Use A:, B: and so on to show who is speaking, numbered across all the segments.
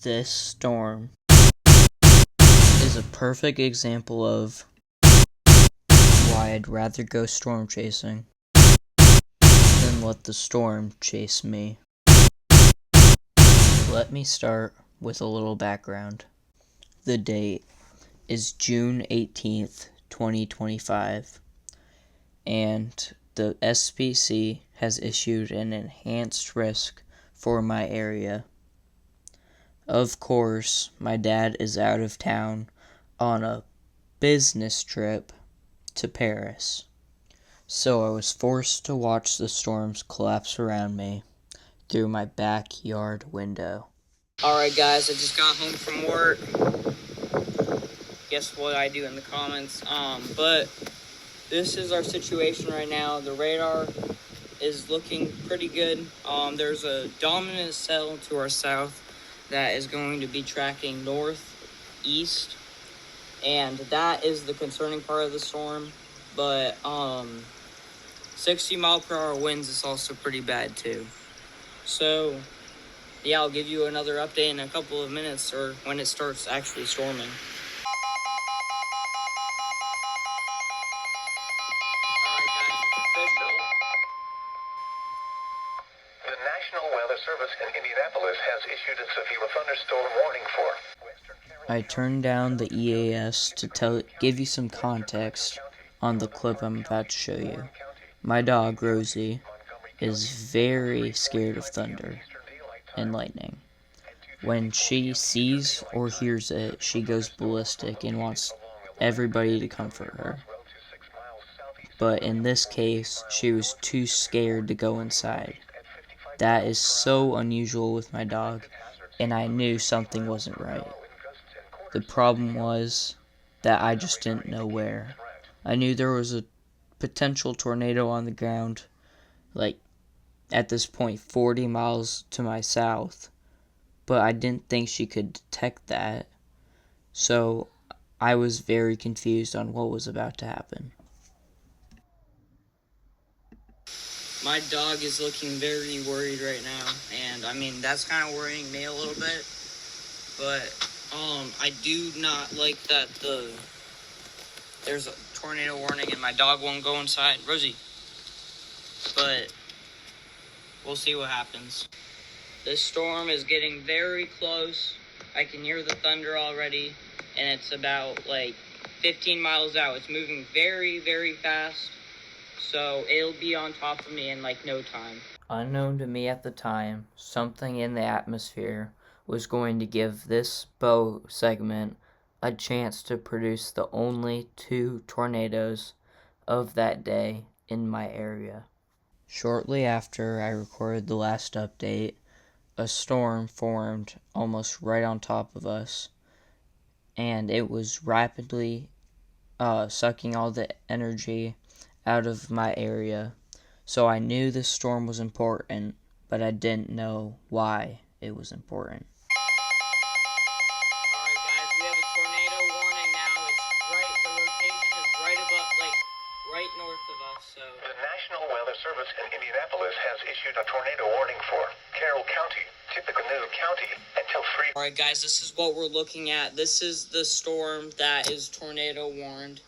A: This storm is a perfect example of why I'd rather go storm chasing than let the storm chase me. Let me start with a little background. The date is June 18th, 2025, and the SPC has issued an enhanced risk for my area. Of course, my dad is out of town on a business trip to Paris, so I was forced to watch the storms collapse around me through my backyard window. Alright guys, I just got home from work. Guess what I do in the comments. But this is our situation right now. The radar is looking pretty good. There's a dominant cell to our south that is going to be tracking northeast, and that is the concerning part of the storm. But 60 mile per hour winds is also pretty bad too. So yeah, I'll give you another update in a couple of minutes, or when it starts actually storming.
B: The National Weather Service in Indianapolis has issued a severe thunderstorm warning for
A: I turned down the EAS to give you some context on the clip I'm about to show you. My dog, Rosie, is very scared of thunder and lightning. When she sees or hears it, she goes ballistic and wants everybody to comfort her. But in this case, she was too scared to go inside. That is so unusual with my dog, and I knew something wasn't right. The problem was that I just didn't know where. I knew there was a potential tornado on the ground, like at this point 40 miles to my south, but I didn't think she could detect that. So I was very confused on what was about to happen. My dog is looking very worried right now, and I mean, that's kind of worrying me a little bit, but I do not like that there's a tornado warning and my dog won't go inside. Rosie. But we'll see what happens. This storm is getting very close. I can hear the thunder already, and it's about 15 miles out. It's moving very, very fast, so it'll be on top of me in no time. Unknown to me at the time, something in the atmosphere was going to give this bow segment a chance to produce the only 2 tornadoes of that day in my area. Shortly after I recorded the last update, a storm formed almost right on top of us, and it was rapidly sucking all the energy out of my area. So I knew this storm was important, but I didn't know why it was important. Alright guys, we have a tornado warning now. The rotation is right above, right north of us, so.
B: The National Weather Service in Indianapolis has issued a tornado warning for Carroll County, Tippecanoe County, until 3.
A: Alright guys, this is what we're looking at. This is the storm that is tornado warned.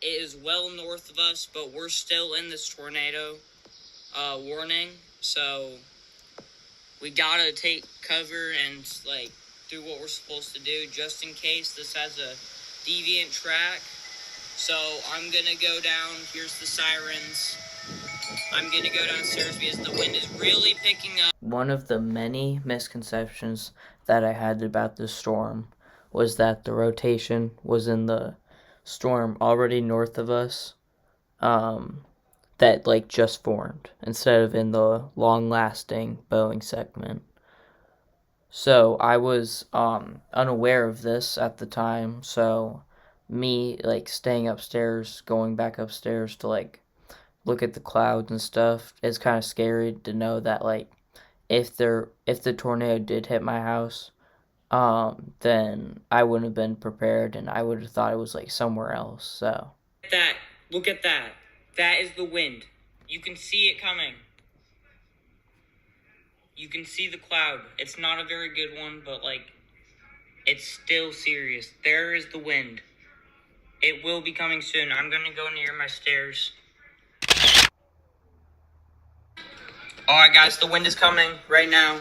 A: It is well north of us, but we're still in this tornado warning, so we gotta take cover and do what we're supposed to do just in case this has a deviant track. So I'm gonna go down. Here's the sirens. I'm gonna go downstairs because the wind is really picking up. One of the many misconceptions that I had about this storm was that the rotation was in the storm already north of us, that just formed, instead of in the long-lasting bowing segment. So I was unaware of this at the time, so me staying upstairs, going back upstairs to look at the clouds and stuff, it's kind of scary to know that if the tornado did hit my house, then I wouldn't have been prepared, and I would have thought it was somewhere else. So look at that. That is the wind. You can see it coming. You can see the cloud. It's not a very good one, but, like, it's still serious. There is the wind. It will be coming soon. I'm going to go near my stairs. Alright, guys, the wind is coming right now.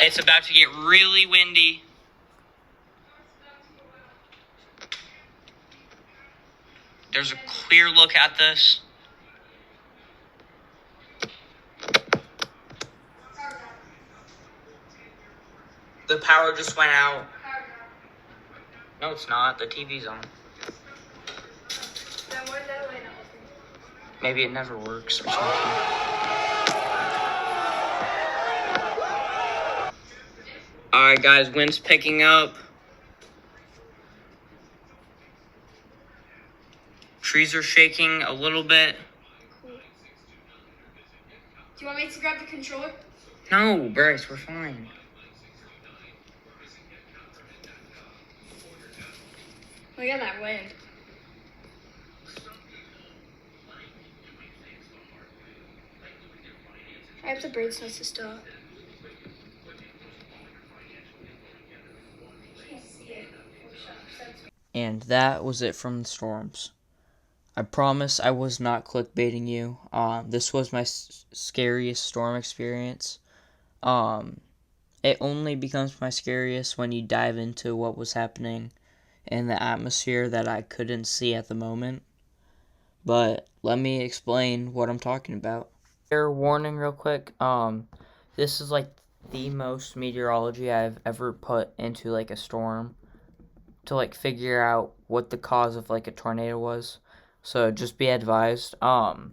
A: It's about to get really windy. There's a clear look at this. The power just went out. No, it's not. The TV's on. Maybe it never works or something. Alright, guys, wind's picking up. Trees are shaking a little bit.
C: Cool. Do you want me to grab the controller?
A: No, Bryce, we're fine.
C: Look at that wind. I have the bird's nest to stop.
A: And that was it from the storms. I promise I was not clickbaiting you. This was my scariest storm experience. It only becomes my scariest when you dive into what was happening in the atmosphere that I couldn't see at the moment. But let me explain what I'm talking about. Fair warning real quick. This is like the most meteorology I've ever put into like a storm to like figure out what the cause of like a tornado was. So just be advised. So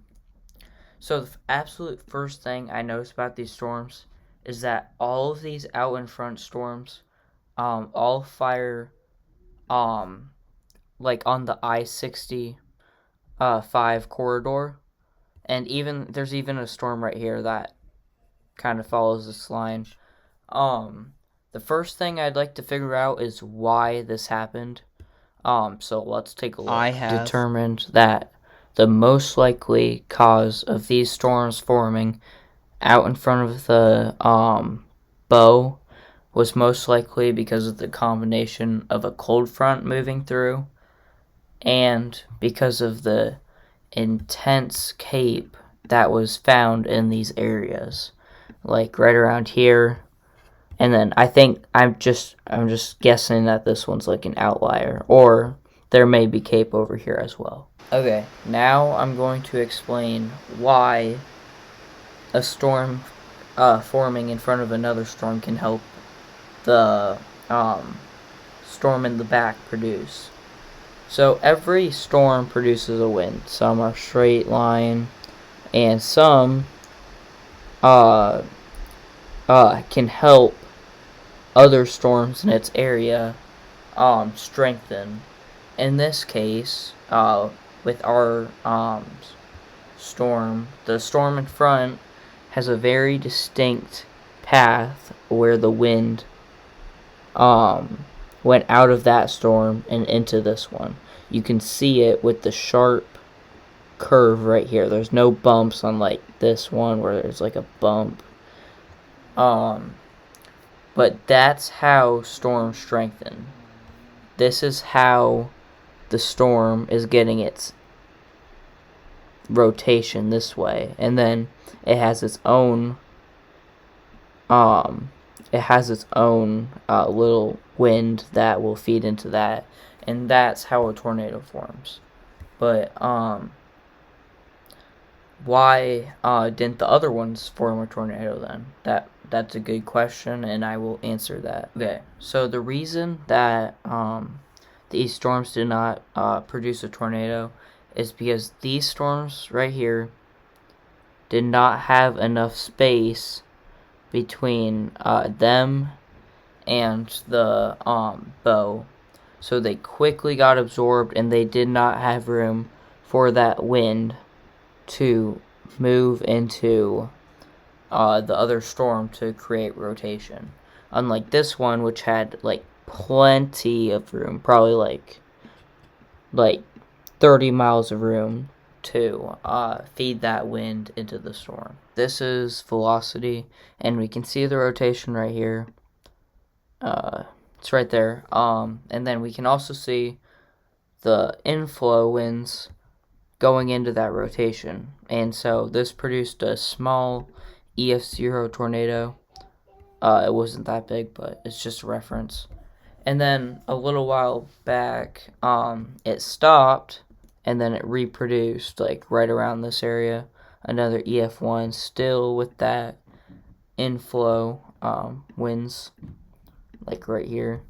A: the absolute first thing I noticed about these storms is that all of these out in front storms, all fire, like on the I-65 corridor, and there's even a storm right here that kind of follows this line. The first thing I'd like to figure out is why this happened. So let's take a look. I have determined that the most likely cause of these storms forming out in front of the bow was most likely because of the combination of a cold front moving through and because of the intense cape that was found in these areas, like right around here. And then I think I'm just guessing that this one's like an outlier, or there may be cape over here as well. Okay, now I'm going to explain why a storm forming in front of another storm can help the storm in the back produce. So every storm produces a wind. Some are straight line, and some can help other storms in its area strengthen. In this case, with our storm, the storm in front has a very distinct path where the wind went out of that storm and into this one. You can see it with the sharp curve right here. There's no bumps unlike this one where there's like a bump. But that's how storms strengthen. This is how the storm is getting its rotation this way, and then it has its own little wind that will feed into that, and that's how a tornado forms. But why didn't the other ones form a tornado then? That's a good question, and I will answer that. Okay, so the reason that these storms did not produce a tornado is because these storms right here did not have enough space between them and the bow, so they quickly got absorbed, and they did not have room for that wind to move into the other storm to create rotation. Unlike this one, which had like plenty of room, probably like 30 miles of room to feed that wind into the storm. This is velocity, and we can see the rotation right here. It's right there. And then we can also see the inflow winds going into that rotation. And so this produced a small EF0 tornado. It wasn't that big, but it's just a reference. And then a little while back, it stopped, and then it reproduced, like, right around this area. Another EF1, still with that inflow winds, like right here.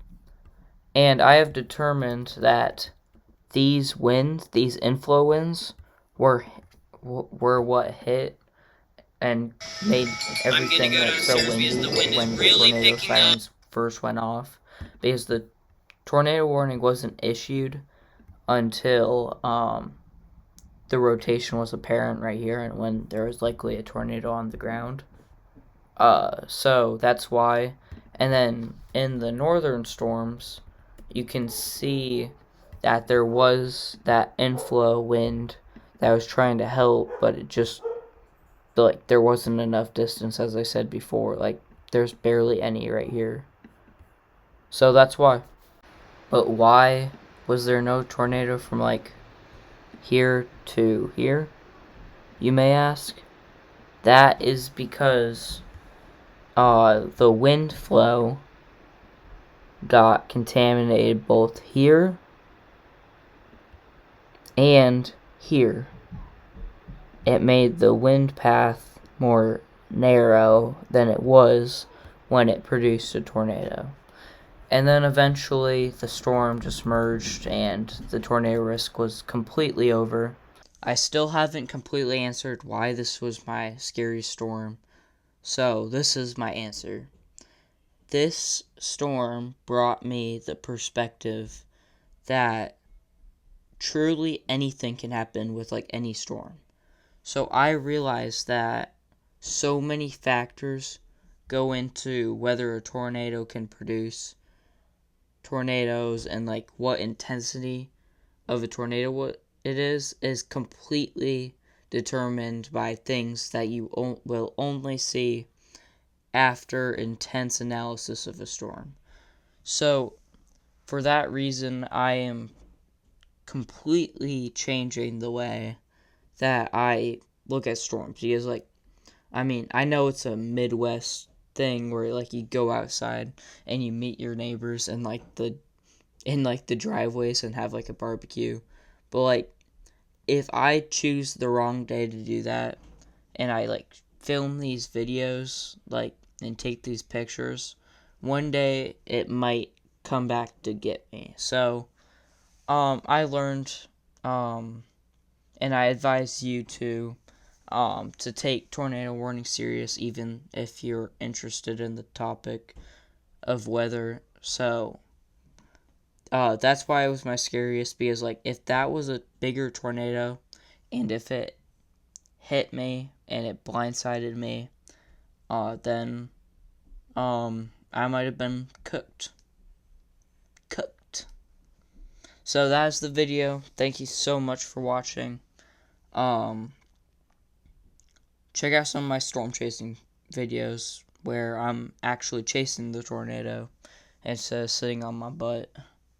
A: And I have determined that these winds, these inflow winds, were what hit and made everything like so windy when the tornado sirens first went off, because the tornado warning wasn't issued until the rotation was apparent right here and when there was likely a tornado on the ground. So that's why. And then in the northern storms, you can see that there was that inflow wind that was trying to help, but it just, like, there wasn't enough distance, as I said before. Like, there's barely any right here. So that's why. But why was there no tornado from, like, here to here, you may ask? That is because the wind flow got contaminated both here and here. It made the wind path more narrow than it was when it produced a tornado. And then eventually the storm just merged and the tornado risk was completely over. I still haven't completely answered why this was my scariest storm, so this is my answer. This storm brought me the perspective that truly anything can happen with, like, any storm. So I realized that so many factors go into whether a tornado can produce tornadoes, and, like, what intensity of a tornado it is completely determined by things that you will only see after intense analysis of a storm. So for that reason, I am completely changing the way that I look at storms, because, like, I mean, I know it's a Midwest thing where, like, you go outside and you meet your neighbors in the driveways and have, like, a barbecue. But, like, if I choose the wrong day to do that and I, like, film these videos, like, and take these pictures, one day it might come back to get me. So I learned, and I advise you to take tornado warning serious, even if you're interested in the topic of weather. So that's why it was my scariest, because, like, if that was a bigger tornado and if it hit me and it blindsided me, then I might have been cooked. So that's the video. Thank you so much for watching. Check out some of my storm chasing videos where I'm actually chasing the tornado instead of sitting on my butt.